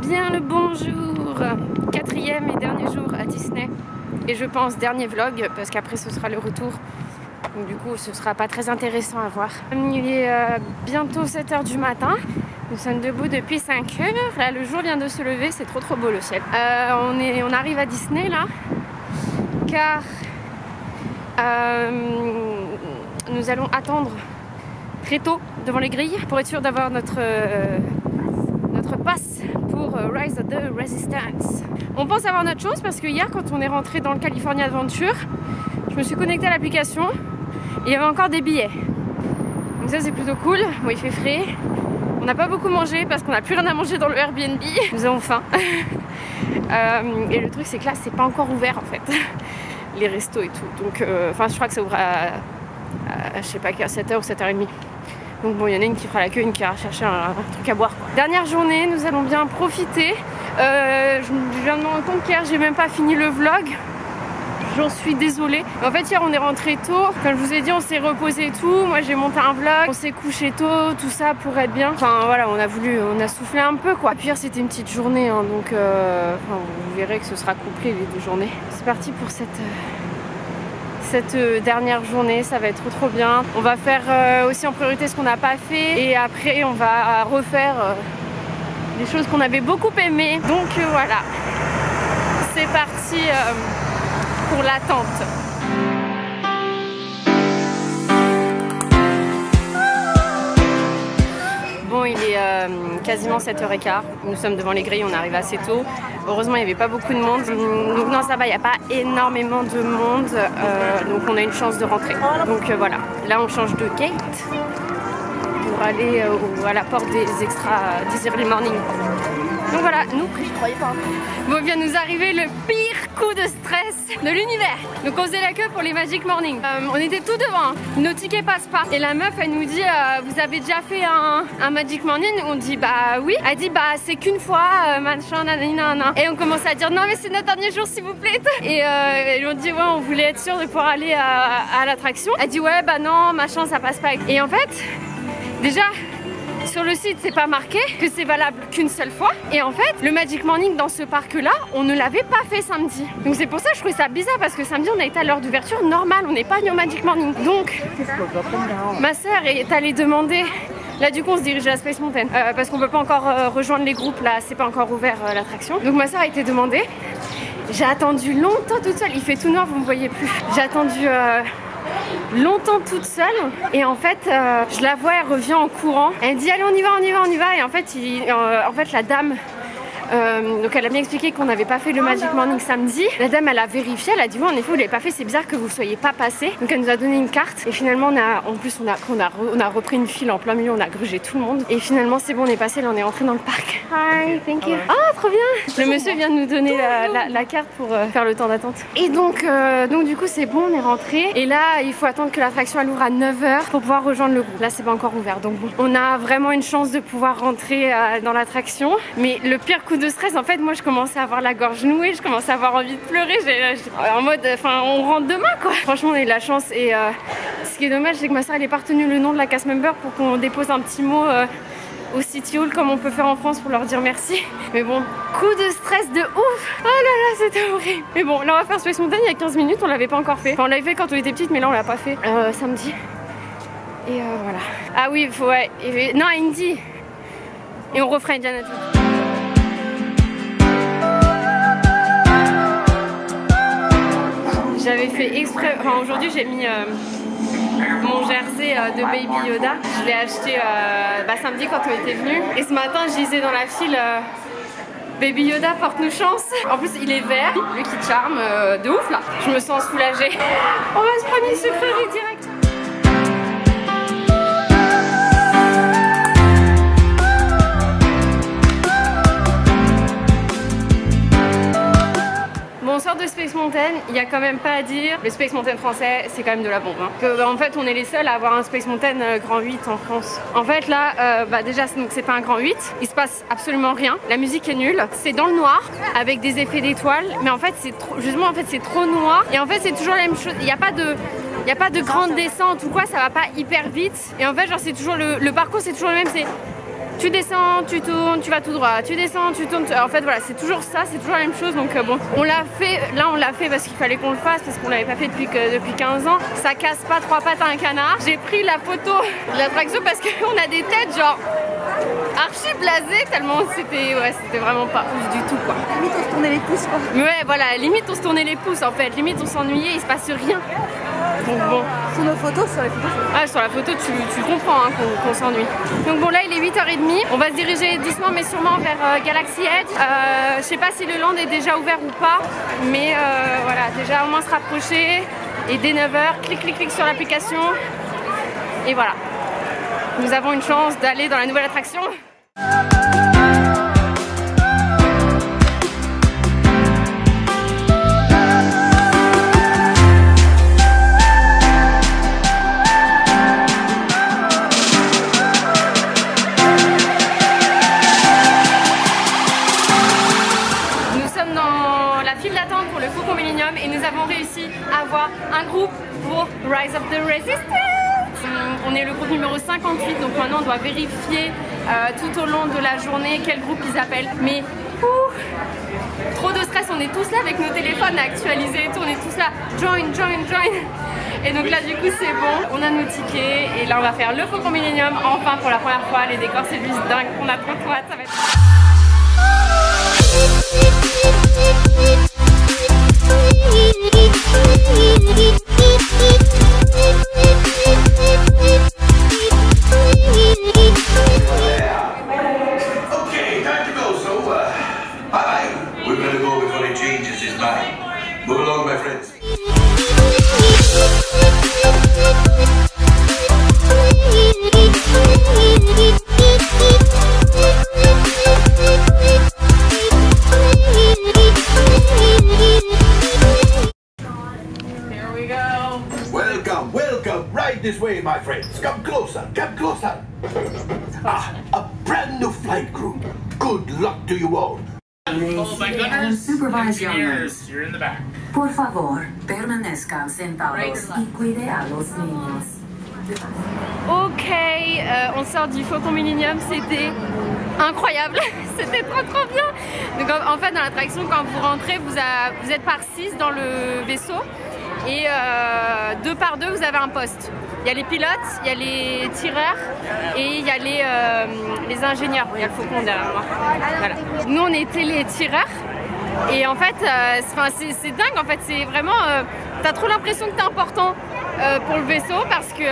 Bien le bonjour, 4e et dernier jour à Disney. Et je pense dernier vlog parce qu'après ce sera le retour. Donc du coup ce sera pas très intéressant à voir. Il est bientôt 7 h du matin. Nous sommes debout depuis 5 h. Là le jour vient de se lever, c'est trop beau le ciel. On arrive à Disney là car nous allons attendre très tôt devant les grilles pour être sûr d'avoir notre passe pour Rise of the Resistance. On pense avoir notre chose parce que hier quand on est rentré dans le California Adventure, je me suis connectée à l'application et il y avait encore des billets. Donc ça c'est plutôt cool. Bon, il fait frais. On n'a pas beaucoup mangé parce qu'on n'a plus rien à manger dans le Airbnb. Nous avons faim. Et le truc c'est que là c'est pas encore ouvert en fait. Les restos et tout. Donc enfin je crois que ça ouvre à je sais pas à 7 h ou 7 h 30. Donc bon, il y en a une qui fera la queue, une qui ira chercher un truc à boire quoi. Dernière journée, nous allons bien profiter. Je viens de me rendre compte qu'hier j'ai même pas fini le vlog. J'en suis désolée. En fait hier on est rentré tôt. Comme je vous ai dit, on s'est reposé et tout. Moi j'ai monté un vlog. On s'est couché tôt, tout ça pour être bien. Enfin voilà, on a soufflé un peu quoi. Puis hier c'était une petite journée hein, donc vous verrez que ce sera couplé les 2 journées. C'est parti pour cette dernière journée, ça va être trop bien. On va faire aussi en priorité ce qu'on n'a pas fait et après on va refaire des choses qu'on avait beaucoup aimées. Donc voilà, c'est parti pour l'attente. Bon, il est quasiment 7 h 15. Nous sommes devant les grilles, on arrive assez tôt. Heureusement, il n'y avait pas beaucoup de monde. Donc non, ça va, il n'y a pas énormément de monde. Donc on a une chance de rentrer. Donc voilà, là on change de gate pour aller à la porte des extras des early morning. Donc voilà, nous, je croyais pas. Bon, vient nous arriver le pire coup de stress de l'univers. Donc on faisait la queue pour les Magic Morning. On était tout devant, nos tickets passent pas. Et la meuf, elle nous dit, vous avez déjà fait un Magic Morning? On dit, bah oui. Elle dit, bah c'est qu'une fois, machin, nanana. Et on commence à dire, non mais c'est notre dernier jour s'il vous plaît. Et on dit, ouais, on voulait être sûr de pouvoir aller à l'attraction. Elle dit, ouais, bah non, machin, ça passe pas. Et en fait, déjà, sur le site, c'est pas marqué que c'est valable qu'une seule fois. Et en fait, le Magic Morning dans ce parc-là, on ne l'avait pas fait samedi. Donc c'est pour ça que je trouvais ça bizarre parce que samedi, on a été à l'heure d'ouverture normale. On n'est pas venu au Magic Morning. Donc, ma soeur est allée demander. Là du coup on se dirige à Space Mountain parce qu'on peut pas encore rejoindre les groupes là, c'est pas encore ouvert l'attraction. Donc ma soeur a été demandée. J'ai attendu longtemps toute seule. Il fait tout noir, vous me voyez plus. J'ai attendu longtemps toute seule et en fait je la vois, elle revient en courant, elle me dit allez on y va et en fait la dame donc elle a bien expliqué qu'on n'avait pas fait le Magic Morning samedi. La dame elle a vérifié, elle a dit oui en effet vous l'avez pas fait, c'est bizarre que vous ne soyez pas passé. Donc elle nous a donné une carte et finalement on a repris une file en plein milieu, on a grugé tout le monde et finalement c'est bon, on est passé, là on est rentré dans le parc. Hi, thank you. Ah trop bien. Le monsieur vient de nous donner la carte pour faire le temps d'attente. Et donc du coup c'est bon, on est rentré et là il faut attendre que l'attraction elle ouvre à 9 h pour pouvoir rejoindre le groupe. Là c'est pas encore ouvert donc bon. On a vraiment une chance de pouvoir rentrer dans l'attraction, mais le pire coup de stress en fait, moi je commençais à avoir la gorge nouée, je commençais à avoir envie de pleurer, en mode enfin on rentre demain quoi. Franchement on a eu de la chance et ce qui est dommage c'est que ma soeur elle est pas retenue le nom de la cast member pour qu'on dépose un petit mot au City Hall comme on peut faire en France pour leur dire merci. Mais bon, coup de stress de ouf. Oh là là, c'était horrible. Mais bon, là on va faire Space Mountain il y a 15 minutes, on l'avait pas encore fait. Enfin on l'avait fait quand on était petite mais là on l'a pas fait samedi. Et voilà. Ah oui, il faut ouais. Non, Indy. Et on refera Indiana Jones. J'avais fait exprès, enfin aujourd'hui j'ai mis mon jersey de Baby Yoda. Je l'ai acheté samedi quand on était venu. Et ce matin je disais dans la file Baby Yoda porte-nous chance. En plus il est vert, le Kid Charm de ouf là. Je me sens soulagée. On va se prendre une sucrerie direct. Bon, on sort de Space Mountain, il n'y a quand même pas à dire. Le Space Mountain français, c'est quand même de la bombe. Hein. En fait, on est les seuls à avoir un Space Mountain grand 8 en France. En fait, là, déjà, c'est pas un grand 8. Il se passe absolument rien. La musique est nulle. C'est dans le noir, avec des effets d'étoiles. Mais en fait, c'est trop, justement, en fait, c'est trop noir. Et en fait, c'est toujours la même chose. Il n'y a pas de grande descente ou quoi, ça va pas hyper vite. Et en fait, genre, c'est toujours le parcours, c'est toujours le même. C'est tu descends, tu tournes, tu vas tout droit, tu descends, tu tournes. En fait voilà, c'est toujours ça, c'est toujours la même chose. Donc bon, on l'a fait, là on l'a fait parce qu'il fallait qu'on le fasse, parce qu'on l'avait pas fait depuis 15 ans. Ça casse pas 3 pattes à un canard. J'ai pris la photo de l'attraction parce qu'on a des têtes genre archi blasées tellement c'était vraiment pas ouf du tout quoi. Limite on se tournait les pouces quoi. Ouais voilà, limite on se tournait les pouces en fait, limite on s'ennuyait, il se passe rien. Donc bon. Sur nos photos, sur les photos. Ah, sur la photo tu comprends hein, qu'on s'ennuie. Donc bon là il est 8h30, on va se diriger doucement mais sûrement vers Galaxy Edge. Je sais pas si le land est déjà ouvert ou pas, mais voilà, déjà au moins se rapprocher. Et dès 9h, clic sur l'application. Et voilà. Nous avons une chance d'aller dans la nouvelle attraction. Nous sommes dans la file d'attente pour le Faucon Millenium et nous avons réussi à avoir un groupe pour Rise of the Resistance. On est le groupe numéro 58, donc maintenant on doit vérifier tout au long de la journée quel groupe ils appellent. Mais trop de stress, on est tous là avec nos téléphones à actualiser et tout, on est tous là, join. Et donc là du coup c'est bon, on a nos tickets et là on va faire le Faucon Millenium enfin pour la première fois. Les décors c'est juste dingue, on a trop hâte, ça va être... Move along, my friends. Here we go. Welcome. Right this way, my friends. Come closer. A brand new flight crew. Good luck to you all. Oh my goodness. Supervise young Engineers, you're in the back. Por favor, permanezcan sentados y cuide a los niños. Ok, on sort du Faucon Millenium, c'était incroyable, c'était trop bien. Donc en fait dans l'attraction quand vous rentrez, vous êtes par 6 dans le vaisseau et 2 par 2 vous avez un poste. Il y a les pilotes, il y a les tireurs et il y a les ingénieurs. Il y a le faucon derrière moi. Voilà. Nous on était les tireurs et en fait c'est dingue en fait, c'est vraiment t'as trop l'impression que t'es important pour le vaisseau parce que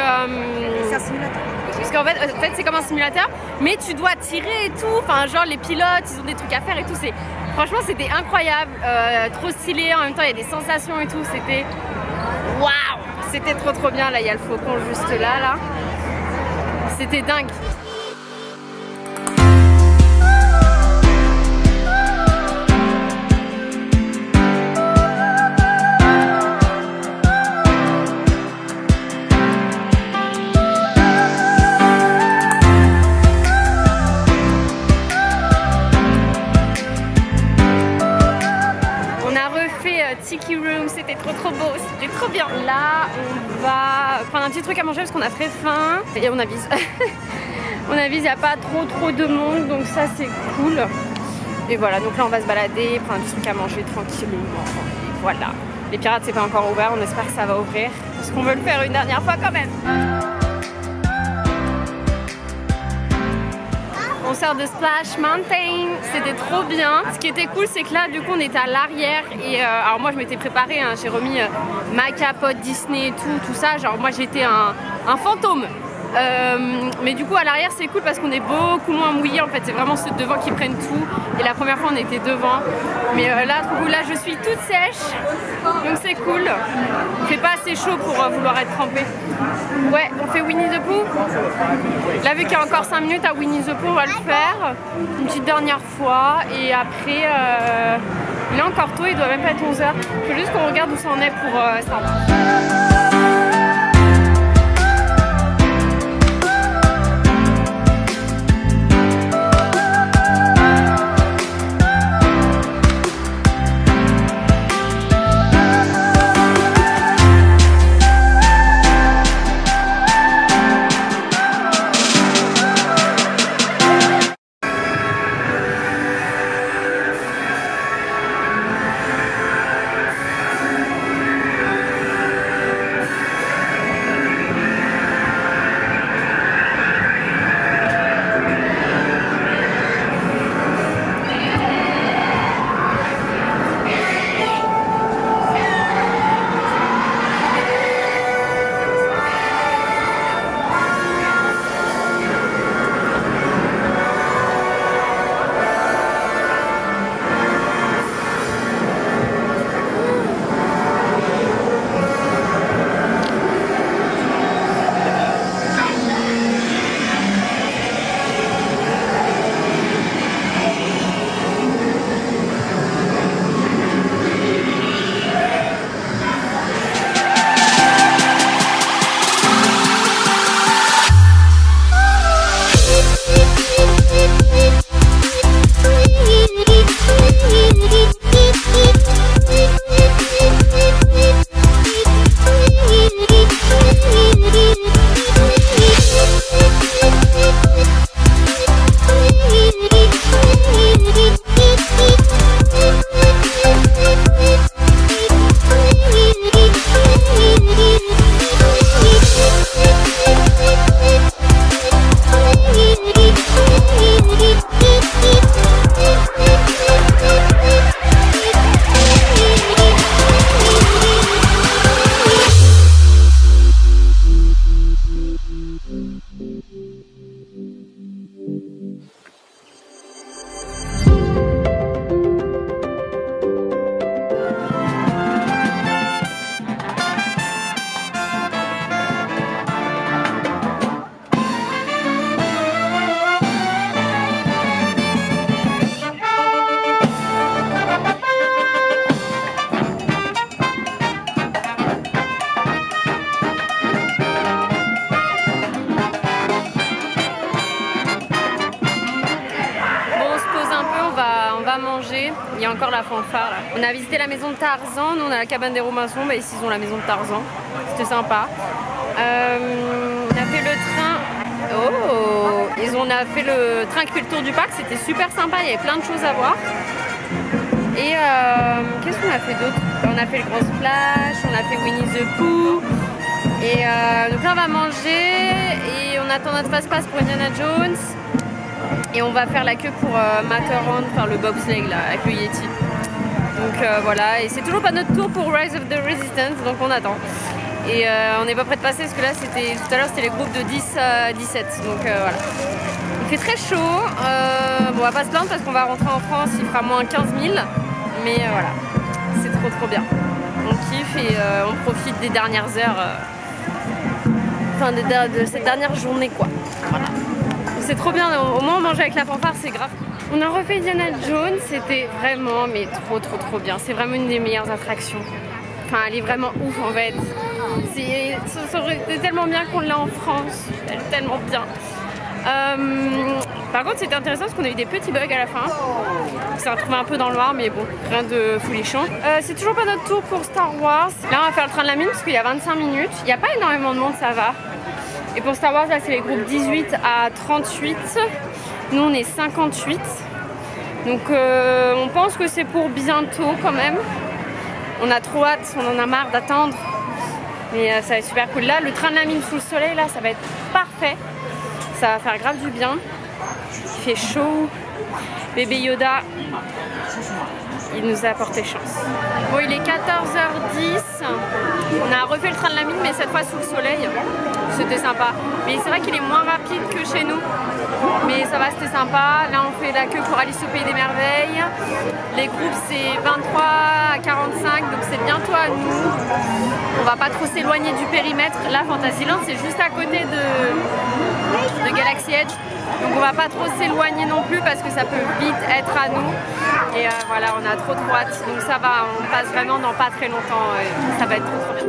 C'est un simulateur. parce qu'en fait c'est comme un simulateur mais tu dois tirer et tout, enfin genre les pilotes ils ont des trucs à faire et tout, franchement c'était incroyable, trop stylé, en même temps il y a des sensations et tout, c'était waouh, c'était trop bien. Là il y a le faucon juste là, c'était dingue. Tiki Room, c'était trop beau, c'était trop bien. Là on va prendre un petit truc à manger parce qu'on a très faim et on avise. On avise, il n'y a pas trop de monde donc ça c'est cool. Et voilà, donc là on va se balader, prendre un petit truc à manger tranquillement. Et voilà, les pirates c'est pas encore ouvert, on espère que ça va ouvrir parce qu'on veut le faire une dernière fois quand même. On sort de Splash Mountain, c'était trop bien. Ce qui était cool c'est que là du coup on était à l'arrière et alors moi je m'étais préparée, hein, j'ai remis ma capote Disney et tout ça, genre moi j'étais un fantôme. Mais du coup à l'arrière c'est cool parce qu'on est beaucoup moins mouillé en fait, c'est vraiment ceux devant qui prennent tout et la première fois on était devant mais là je suis toute sèche donc c'est cool, il fait pas assez chaud pour vouloir être trempé. Ouais, on fait Winnie the Pooh. Là vu qu'il y a encore 5 minutes à Winnie the Pooh on va le faire une petite dernière fois et après il est encore tôt, il doit même pas être 11h, il faut juste qu'on regarde où ça en est pour Star Wars. manger. Il y a encore la fanfare là. On a visité la maison de Tarzan, nous on a la cabane des Robinson, bah ici ils ont la maison de Tarzan. C'était sympa. On a fait le train. Oh, on a fait le train qui fait le tour du parc, c'était super sympa, il y avait plein de choses à voir. Et qu'est-ce qu'on a fait d'autre? On a fait le Grand Splash, on a fait Winnie the Pooh. Et donc là on va manger et on attend notre passe-passe pour Indiana Jones. Et on va faire la queue pour Matterhorn, faire le bobsleigh là avec le Yeti. Donc voilà, et c'est toujours pas notre tour pour Rise of the Resistance, donc on attend. Et on n'est pas prêt de passer parce que là c'était tout à l'heure c'était les groupes de 10 à 17, donc voilà. Il fait très chaud, bon, on va pas se plaindre parce qu'on va rentrer en France, il fera moins 15 000, mais voilà, c'est trop bien. On kiffe et on profite des dernières heures, enfin de cette dernière journée quoi. Voilà. C'est trop bien, au moins manger avec la fanfare c'est grave. On a refait Indiana Jones, c'était vraiment mais trop bien, c'est vraiment une des meilleures attractions. Enfin elle est vraiment ouf en fait. C'est tellement bien qu'on l'a en France, elle est tellement bien. Par contre c'était intéressant parce qu'on a eu des petits bugs à la fin. On s'est retrouvé un peu dans le noir mais bon, rien de folichon. C'est toujours pas notre tour pour Star Wars. Là on va faire le train de la mine parce qu'il y a 25 minutes. Il n'y a pas énormément de monde, ça va. Et pour Star Wars là c'est les groupes 18 à 38. Nous on est 58. Donc on pense que c'est pour bientôt quand même. On a trop hâte, on en a marre d'attendre. Mais ça va être super cool. Là, le train de la mine sous le soleil, là, ça va être parfait. Ça va faire grave du bien. Il fait chaud. Bébé Yoda, il nous a apporté chance. Bon, il est 14h10. On a refait le train de la mine, mais cette fois sous le soleil. C'était sympa. Mais c'est vrai qu'il est moins rapide que chez nous. Mais ça va, c'était sympa. Là, on fait la queue pour Alice au Pays des Merveilles. Les groupes, c'est 23 à 45, donc c'est bientôt à nous. On va pas trop s'éloigner du périmètre. Là, Fantasyland, c'est juste à côté de Galaxy Edge. Donc on va pas trop s'éloigner non plus parce que ça peut vite être à nous. Et voilà, on a trop hâte. Donc ça va, on passe vraiment dans pas très longtemps. Ça va être trop bien.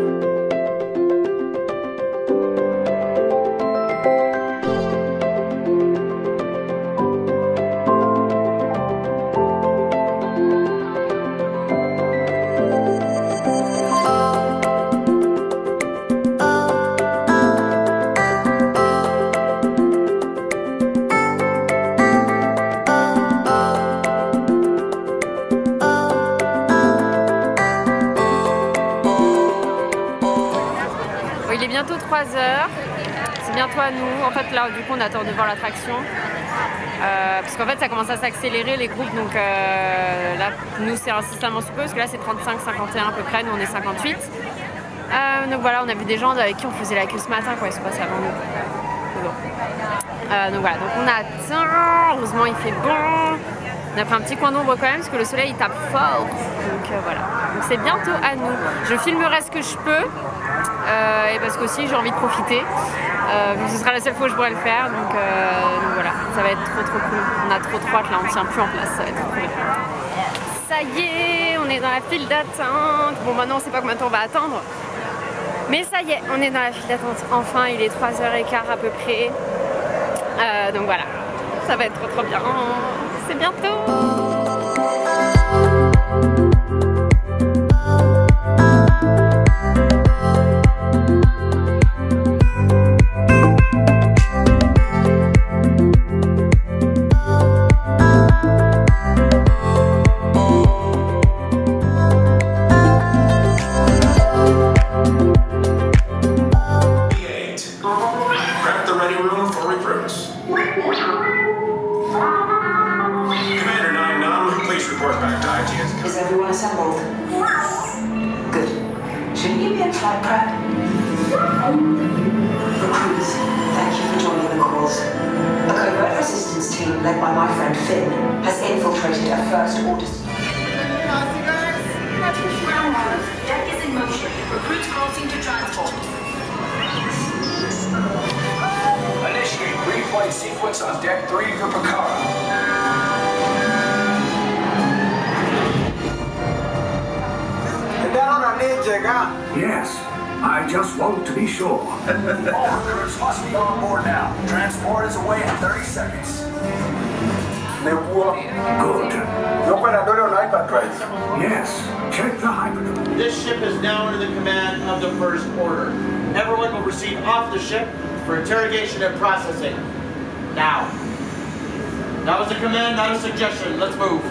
Il est bientôt 3h, c'est bientôt à nous. En fait là du coup on attend devant l'attraction parce qu'en fait ça commence à s'accélérer les groupes, donc là nous c'est incessamment sous peu parce que là c'est 35-51 à peu près, nous on est 58. Donc voilà, on a vu des gens avec qui on faisait la queue ce matin quoi, ils sont passés avant nous. Bon. Donc voilà, donc on attend, heureusement il fait bon. On a pris un petit coin d'ombre quand même parce que le soleil il tape fort, donc voilà. Donc c'est bientôt à nous. Je filmerai ce que je peux et parce qu'aussi j'ai envie de profiter. Ce sera la seule fois où je pourrai le faire, donc voilà, ça va être trop cool. On a trop hâte là, on ne tient plus en place, ça va être trop cool. Ça y est, on est dans la file d'attente. Bon maintenant on ne sait pas combien de temps on va attendre, mais ça y est, on est dans la file d'attente. Enfin il est 3h15 à peu près, donc voilà, ça va être trop bien. C'est bientôt. Is everyone assembled? Good. Shouldn't you be in flight prep? Recruits, thank you for joining the cause. A covert resistance team led by my friend Finn has infiltrated a First Order. Deck is in motion. Recruits crossing to transport. Initiate pre-flight sequence on Deck 3 for Picard. Yes, I just want to be sure. All recruits must be on board now. Transport is away in 30 seconds. Good. Yes. Check the hyperdrive. This ship is now under the command of the First Order. Everyone will proceed off the ship for interrogation and processing. Now. That was a command, not a suggestion. Let's move.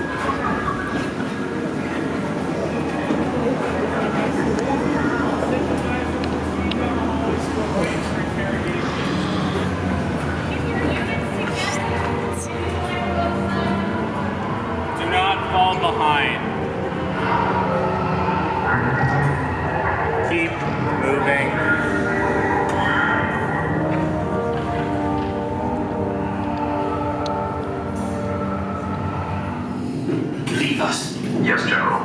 Do not fall behind. Keep moving. Leave us. Yes, General.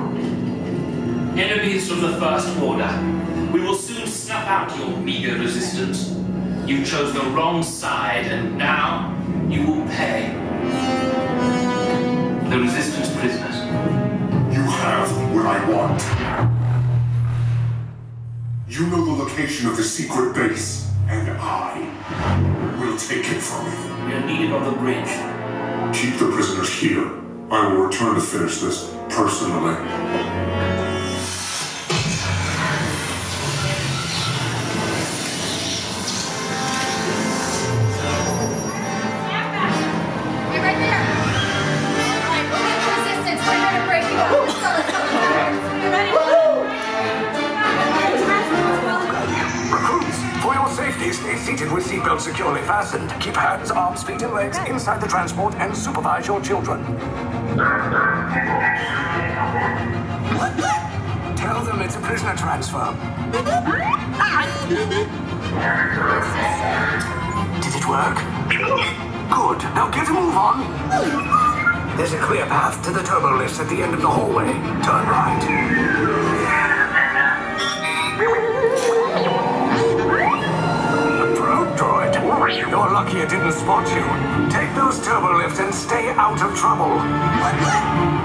Enemies from the First Order. We will soon snuff out your meager resistance. You chose the wrong side, and now you will pay. The Resistance prisoners. You have what I want. You know the location of the secret base, and I will take it from you. We are needed on the bridge. Keep the prisoners here. I will return to finish this personally. Stay seated with seatbelts securely fastened. Keep hands, arms, feet, and legs inside the transport and supervise your children. Tell them it's a prisoner transfer. Did it work? Good. Now get a move on. There's a clear path to the turbo lifts at the end of the hallway. Turn right. You're lucky it didn't spot you. Take those turbo lifts and stay out of trouble.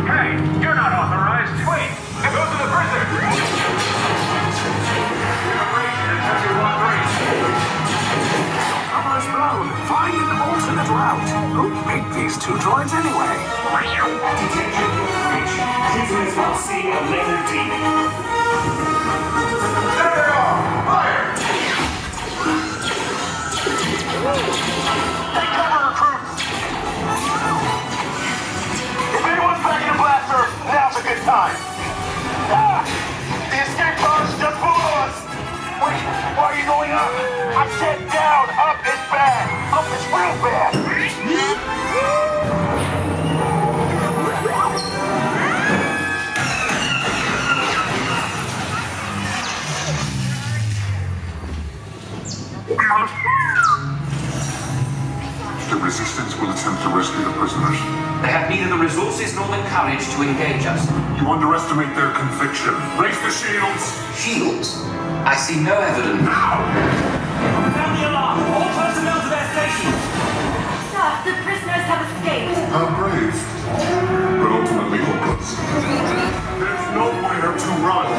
Hey, you're not authorized. Wait, go to the prisoner. Cover's blown. Find an alternate route. Who picked these two droids anyway? Detention information. Prisoners while seeing a level D. There they are! Fire! Take cover, recruits! If anyone's packing a blaster, now's a good time. Ah! The escape pod's just below us! Wait, why are you going up? I said down! Up is bad! Up is real bad! The Resistance will attempt to rescue the prisoners. They have neither the resources nor the courage to engage us. You underestimate their conviction. Raise the shields! Shields? I see no evidence. Now! Sound the alarm! All personnel to their stations! Sir, the prisoners have escaped. How brave. But ultimately hopeless. There's nowhere to run.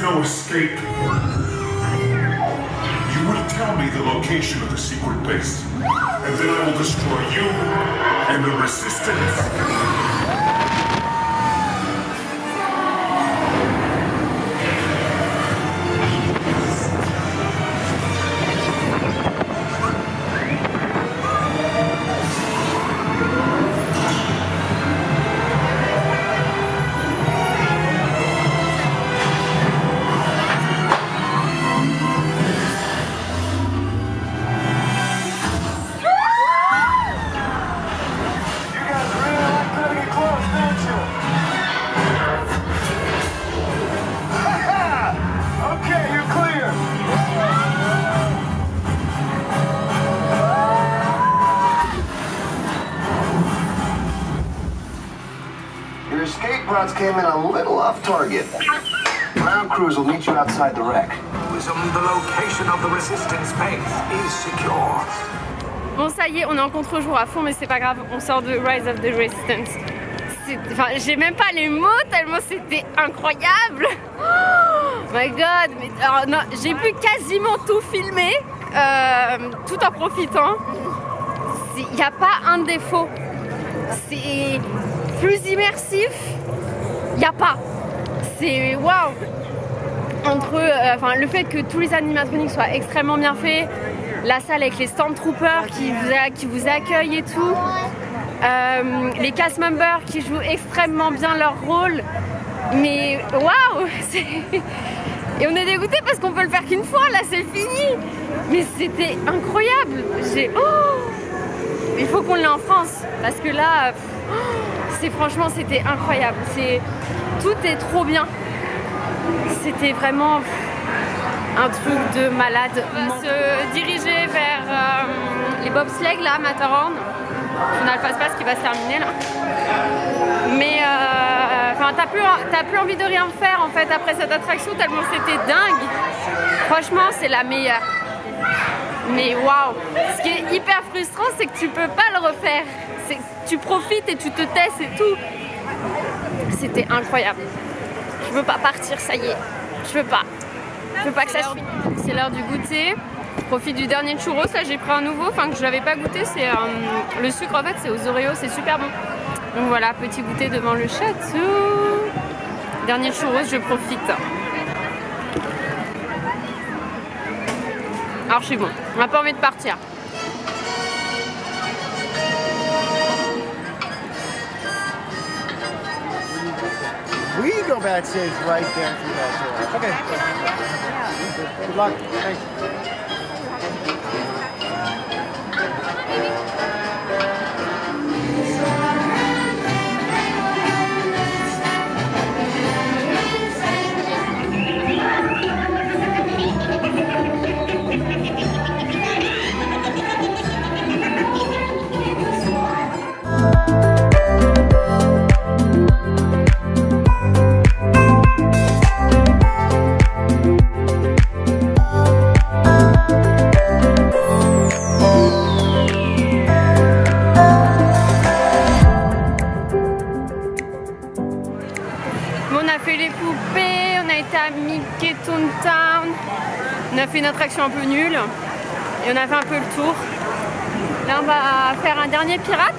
No escape. You will tell me the location of the secret base, and then I will destroy you and the Resistance. came in a little off target. Ground crews will meet you outside the wreck. The location of the resistance base is secure. Bon, ça y est, on est en contre-jour à fond, mais c'est pas grave, on sort de Rise of the Resistance. Enfin, j'ai même pas les mots tellement c'était incroyable. Oh my god, mais alors, non, j'ai pu quasiment tout filmer, tout en profitant. Il n'y a pas un défaut. C'est plus immersif, il n'y a pas. C'est waouh. Entre enfin, le fait que tous les animatroniques soient extrêmement bien faits, la salle avec les Stormtroopers qui vous accueillent et tout, les cast members qui jouent extrêmement bien leur rôle, mais waouh. Et on est dégoûté parce qu'on peut le faire qu'une fois, là c'est fini, mais c'était incroyable. Il faut qu'on l'ait en France parce que là, franchement c'était incroyable. Tout est trop bien. C'était vraiment un truc de malade. On va se diriger vers les bobsleighs là, Matterhorn. On a le fast-pass qui va se terminer là. Mais enfin, t'as plus envie de rien faire en fait après cette attraction tellement c'était dingue. Franchement, c'est la meilleure. Mais waouh! Ce qui est hyper frustrant, c'est que tu peux pas le refaire. Tu profites et tu te tais, c'est tout. C'était incroyable. Je veux pas partir, ça y est. Je veux pas que ça se finisse. C'est l'heure du goûter. Je profite du dernier churros. Là, j'ai pris un nouveau, enfin que je l'avais pas goûté. C'est le sucre en fait, c'est aux Oreos, c'est super bon. Donc voilà, petit goûter devant le château. Dernier churros, je profite. Alors je suis bon. On n'a pas envie de partir. We go backstage right there through that door. Okay. Good luck. Thanks. On a fait une attraction un peu nulle et on a fait un peu le tour. Là on va faire un dernier pirate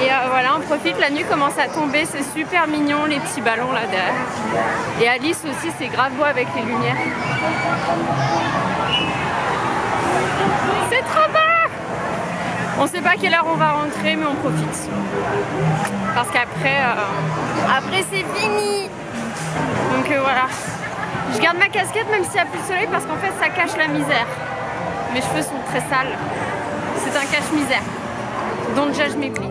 et voilà, on profite, la nuit commence à tomber, c'est super mignon les petits ballons là derrière. Et Alice aussi, c'est grave beau avec les lumières. C'est trop beau. On sait pas quelle heure on va rentrer mais on profite. Parce qu'après après c'est fini. Donc voilà. Je garde ma casquette même s'il n'y a plus de soleil parce qu'en fait ça cache la misère. Mes cheveux sont très sales. C'est un cache-misère. Don't judge me please.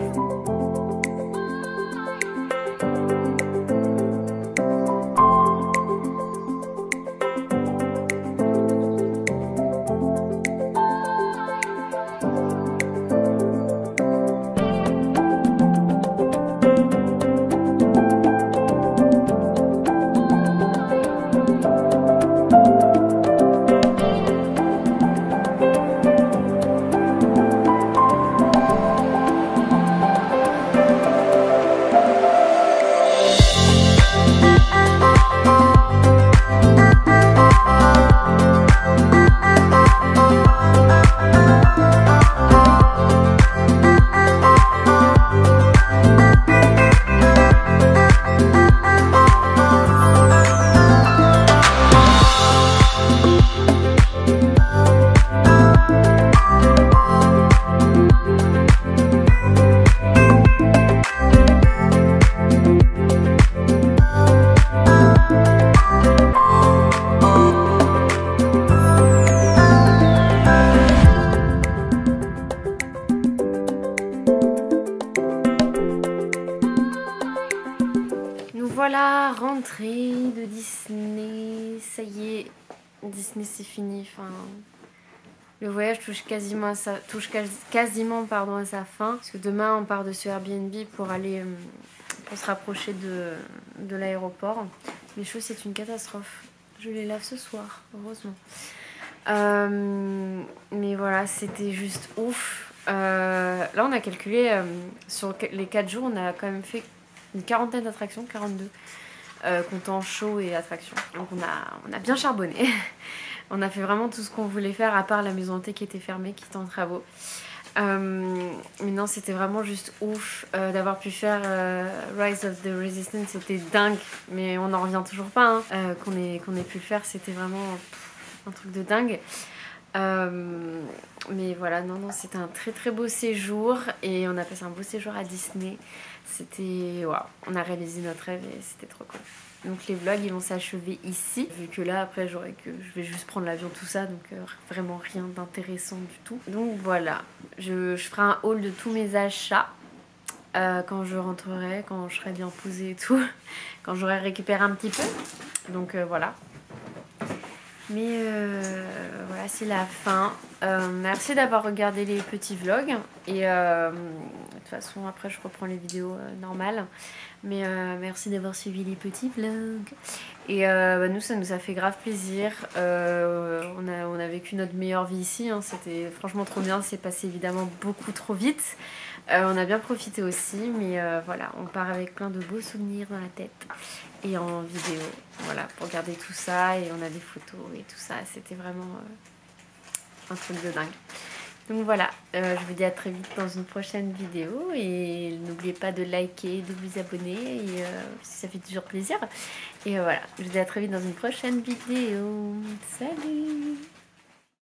Voilà, rentrée de Disney, ça y est, Disney c'est fini, enfin, le voyage touche quasiment à sa fin, parce que demain on part de ce Airbnb pour aller pour se rapprocher de l'aéroport. Mes cheveux, c'est une catastrophe. Je les lave ce soir, heureusement. Mais voilà, c'était juste ouf. Là, on a calculé, sur les 4 jours, on a quand même fait une quarantaine d'attractions, 42, comptant show et attractions. Donc on a bien charbonné. On a fait vraiment tout ce qu'on voulait faire, à part la maison hantée qui était fermée, qui était en travaux. Mais non, c'était vraiment juste ouf d'avoir pu faire Rise of the Resistance, c'était dingue, mais on n'en revient toujours pas hein. Qu'on ait pu le faire, c'était vraiment un truc de dingue. Mais voilà, non, c'était un très très beau séjour et on a passé un beau séjour à Disney. C'était waouh, on a réalisé notre rêve et c'était trop cool. Donc les vlogs ils vont s'achever ici, vu que là après je vais juste prendre l'avion tout ça, donc vraiment rien d'intéressant du tout. Donc voilà, je ferai un haul de tous mes achats quand je rentrerai, quand je serai bien posée et tout, quand j'aurai récupéré un petit peu. Donc voilà. Mais voilà, c'est la fin. Merci d'avoir regardé les petits vlogs. Et de toute façon, après, je reprends les vidéos normales. Mais merci d'avoir suivi les petits vlogs. Et nous, ça nous a fait grave plaisir. On a vécu notre meilleure vie ici. Hein. C'était franchement trop bien. C'est passé évidemment beaucoup trop vite. On a bien profité aussi. Mais voilà, on part avec plein de beaux souvenirs dans la tête. Et en vidéo, voilà, pour garder tout ça, et on a des photos et tout ça, c'était vraiment un truc de dingue. Donc voilà, je vous dis à très vite dans une prochaine vidéo, et n'oubliez pas de liker, de vous abonner, et ça fait toujours plaisir. Et voilà, je vous dis à très vite dans une prochaine vidéo. Salut!